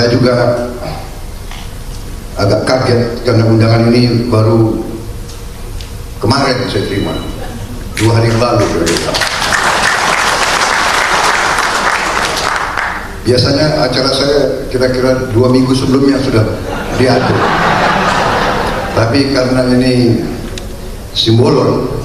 Saya juga agak kaget karena undangan ini baru kemarin saya terima, 2 hari yang lalu. Biasanya acara saya kira-kira 2 minggu sebelumnya sudah diatur, tapi karena ini Simbolon,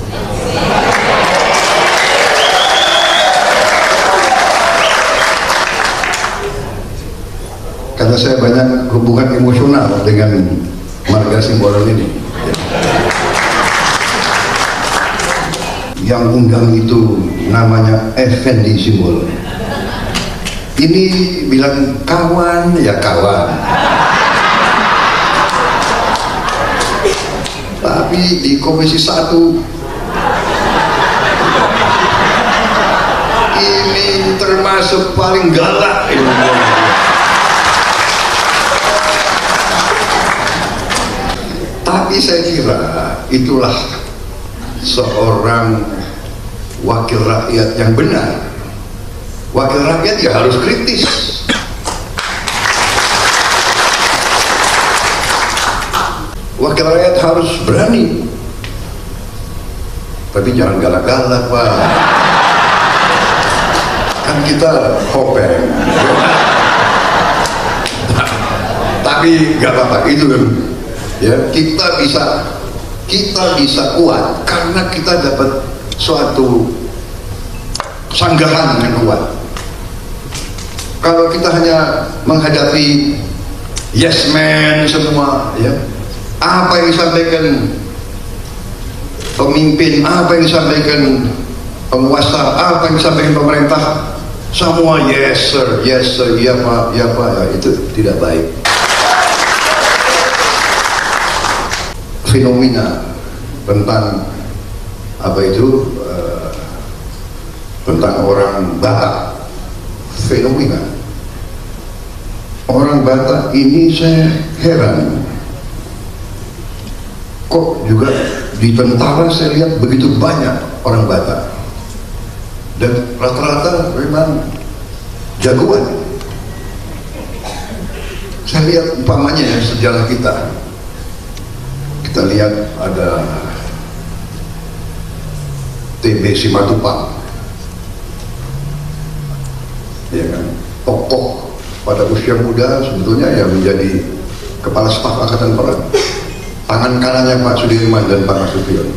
karena saya banyak hubungan emosional dengan marga Simbolon ini. Yang undang itu namanya Effendi Simbolon. Ini bilang kawan, ya kawan. Tapi di Komisi 1 ini termasuk paling galak ini. Tapi saya kira itulah seorang wakil rakyat yang benar. Wakil rakyat ya harus kritis. Wakil rakyat harus berani. Tapi jangan galak-galak, Pak. Kan kita hopeng. Tapi gak apa-apa, itu kan. Ya, kita bisa kuat karena kita dapat suatu sanggahan yang kuat. Kalau kita hanya menghadapi yes man semua, ya, apa yang disampaikan pemimpin, apa yang disampaikan penguasa, apa yang disampaikan pemerintah, semua yes sir, ya pak, ya, itu tidak baik. Fenomena tentang apa itu tentang orang Batak, fenomena orang Batak ini saya heran, kok juga di tentara saya lihat begitu banyak orang Batak dan rata-rata memang jagoan. Saya lihat umpamanya ya, sejarah kita lihat ada TB Simatupang, ya kan, tokoh pada usia muda sebetulnya yang menjadi kepala staf angkatan perang, tangan kanannya Pak Sudirman dan Pak Nasution.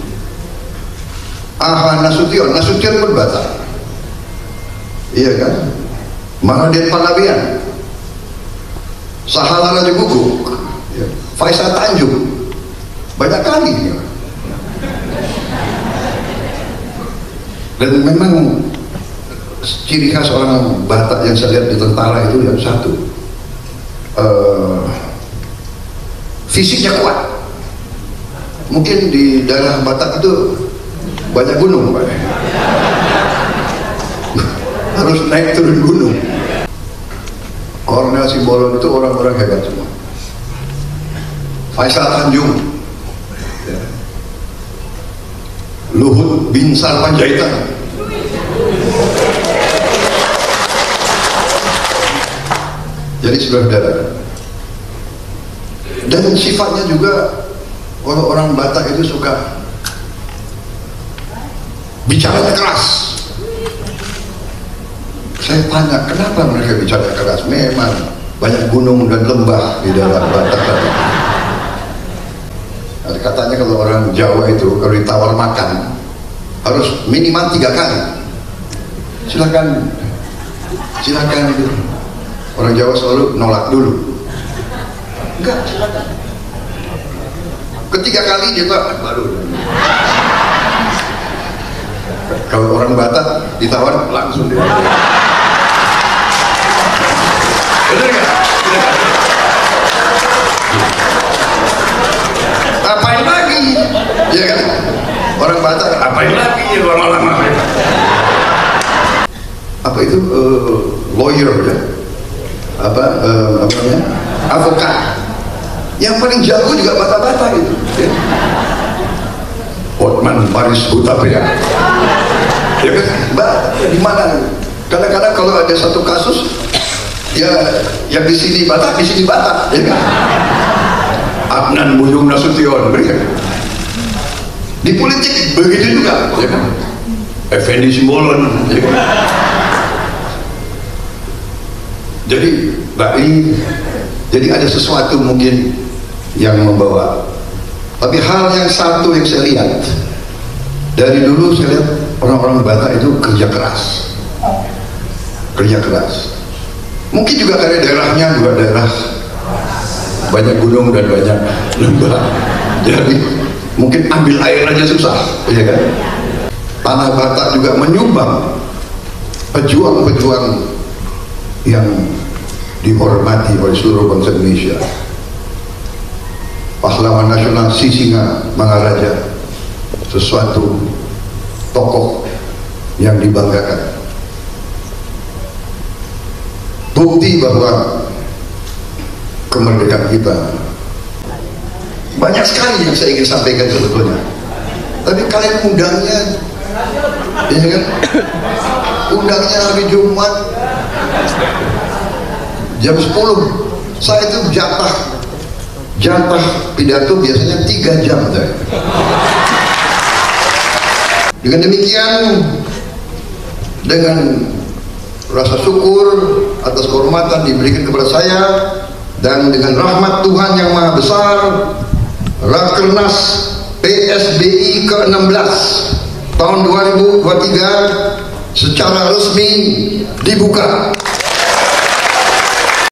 Nasution pun Batak, iya kan, Maraden Panabian, Sahala Raja Guguk, ya. Faisal Tanjung, banyak kali ya. Dan memang ciri khas orang Batak yang saya lihat di tentara itu yang satu, fisiknya kuat. Mungkin di daerah Batak itu banyak gunung, Pak. Harus naik turun gunung. Kolonel Simbolon itu orang-orang hebat semua. Faisal Tanjung, Luhut Binsar Panjaitan, jadi saudara-saudara. Dan sifatnya juga orang Batak itu suka bicaranya keras. Saya tanya kenapa mereka bicara keras. Memang banyak gunung dan lembah di dalam Batak tadi. Katanya kalau orang Jawa itu kalau ditawar makan harus minimal 3 kali. Silakan itu. Orang Jawa selalu nolak dulu. Enggak, silakan. Ketiga kali dia baru. Kalau orang Batak ditawar langsung dia. Benar nggak? Apain lagi, ya kan? Orang Batak apain lagi ya lama-lama. Apa itu lawyer ya? Apa namanya? Advokat. Yang paling jago juga Batak-Batak itu. Ya. Hotman Paris Hutapea. Ya kan? Mbak, di mana? Kadang-kadang kalau ada satu kasus Ya, yang di sini Batak, ya kan? Adnan Buyung Nasution, berikan. Di politik begitu juga, ya kan? Effendi Simbolon, ya kan? Jadi ada sesuatu mungkin yang membawa. Tapi hal yang satu yang saya lihat dari dulu, saya lihat orang-orang Batak itu kerja keras. Mungkin juga karena daerahnya juga daerah banyak gunung dan banyak lembah, jadi mungkin ambil air aja susah, ya kan? Tanah Batak juga menyumbang pejuang-pejuang yang dihormati oleh seluruh bangsa Indonesia. Pahlawan nasional Sisinga Mangaraja, sesuatu tokoh yang dibanggakan. Bukti bahwa kemerdekaan kita banyak sekali yang saya ingin sampaikan sebetulnya, tapi kalian undangnya, ya kan? Undangnya hari Jumat jam 10. Saya itu jatah pidato biasanya 3 jam. Dengan demikian, dengan rasa syukur atas kehormatan diberikan kepada saya, dan dengan rahmat Tuhan yang Maha Besar, Rakernas PSBI ke-16 tahun 2023 secara resmi dibuka.